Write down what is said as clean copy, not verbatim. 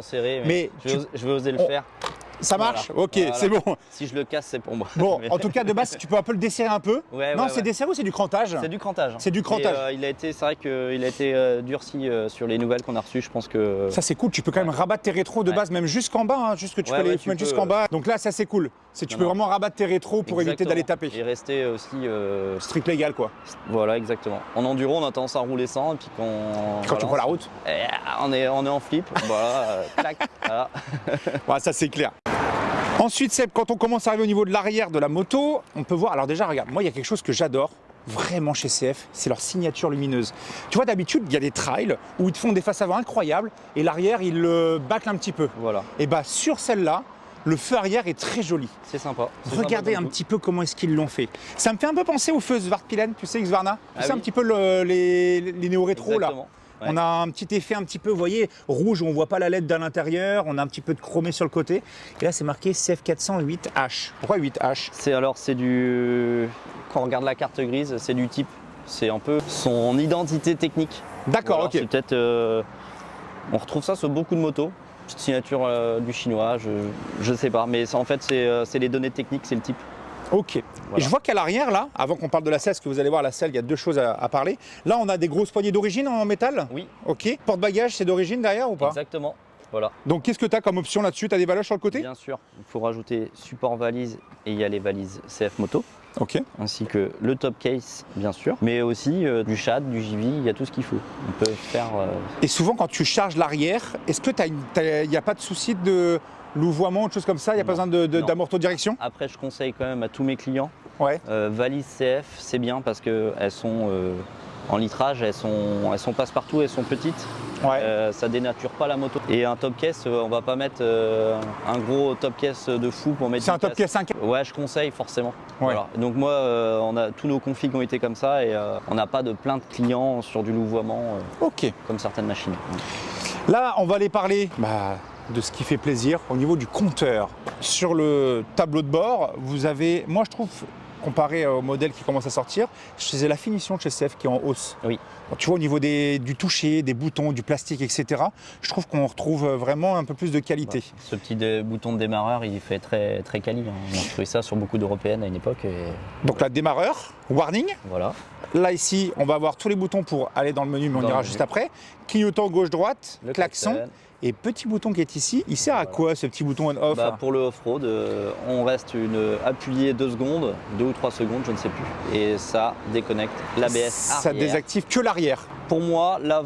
serré, Mais je vais oser le faire. Ça marche? Voilà. Ok, Voilà. c'est bon. Si je le casse, c'est pour moi. Bon, en tout cas, de base, tu peux un peu le desserrer un peu. Ouais, non, ouais, c'est ouais. desserré ou c'est du crantage? C'est du crantage. C'est du crantage. C'est vrai qu'il a été durci sur les nouvelles qu'on a reçues. Je pense que. Ça, c'est cool. Tu peux quand même rabattre tes rétros de base, même jusqu'en bas. Hein, juste que tu peux les mettre jusqu'en bas. Donc là, ça, c'est cool. Tu peux vraiment rabattre tes rétros pour éviter d'aller taper. Et rester aussi. Strict légal, quoi. Voilà, exactement. En enduro, on a tendance à rouler sans. Et puis quand tu prends la route, on est en flip. Voilà, clac. Voilà. Ouais, ça, c'est clair. Ensuite, Seb, quand on commence à arriver au niveau de l'arrière de la moto, on peut voir, alors déjà, regarde, moi, il y a quelque chose que j'adore vraiment chez CF, c'est leur signature lumineuse. Tu vois, d'habitude, il y a des trails où ils te font des faces avant incroyables et l'arrière, ils le bâclent un petit peu. Voilà. Et bah, sur celle-là, le feu arrière est très joli. C'est sympa. Regardez un petit peu comment est-ce qu'ils l'ont fait. Ça me fait un peu penser aux feux Svartpilen, tu sais, Husqvarna. Tu sais, un petit peu les néo-rétro, là. Ouais. On a un petit effet un petit peu, vous voyez, rouge où on ne voit pas la LED de l'intérieur, on a un petit peu de chromé sur le côté. Et là, c'est marqué CF408H. Pourquoi 8H? C'est du... Quand on regarde la carte grise, c'est du type. C'est un peu son identité technique. D'accord, ok. C'est peut-être... on retrouve ça sur beaucoup de motos. Petite signature du chinois, je sais pas. Mais ça, en fait, c'est les données techniques, c'est le type. Ok. Voilà. Et je vois qu'à l'arrière, là, avant qu'on parle de la selle, parce que vous allez voir la selle, il y a deux choses à parler. Là, on a des grosses poignées d'origine en métal? Oui. Ok. Porte-bagages, c'est d'origine derrière ou pas? Exactement. Voilà. Donc, qu'est-ce que tu as comme option là-dessus? Tu as des valoches sur le côté? Bien sûr. Il faut rajouter support valise et il y a les valises CF Moto. Ok. Ainsi que le top case, bien sûr. Mais aussi du shad, du JV, il y a tout ce qu'il faut. On peut faire... Et souvent, quand tu charges l'arrière, est-ce que il n'y a pas de souci de louvoiement ou de choses comme ça? Il n'y a pas besoin d'amorto-direction? Après, je conseille quand même à tous mes clients. Ouais. Valise CF, c'est bien parce qu'elles sont en litrage, elles sont passe-partout, elles sont petites. Ouais. Ça dénature pas la moto. Et un top case, on va pas mettre un gros top case de fou pour mettre. C'est un top case 5? Ouais, je conseille forcément. Ouais. Voilà. Donc moi, on a tous nos configs ont été comme ça et on n'a pas de plainte client sur du louvoiement comme certaines machines. Là, on va aller parler de ce qui fait plaisir au niveau du compteur. Sur le tableau de bord, vous avez, moi je trouve, comparé au modèle qui commence à sortir, c'est la finition de chez CF qui est en hausse. Oui. Alors, tu vois, au niveau du toucher, des boutons, du plastique, etc., je trouve qu'on retrouve vraiment un peu plus de qualité. Ce petit bouton de démarreur, il fait très, très quali. On a trouvé ça sur beaucoup d'européennes à une époque. Donc là, démarreur, warning. Voilà. Là, ici, on va avoir tous les boutons pour aller dans le menu, mais on ira juste après. Clignotant gauche-droite, klaxon. Et petit bouton qui est ici, il sert à quoi ce petit bouton on-off? Pour le off-road, on reste appuyé 2 secondes, 2 ou 3 secondes, je ne sais plus. Et ça déconnecte l'ABS arrière. Ça désactive que l'arrière. Pour moi, l'avant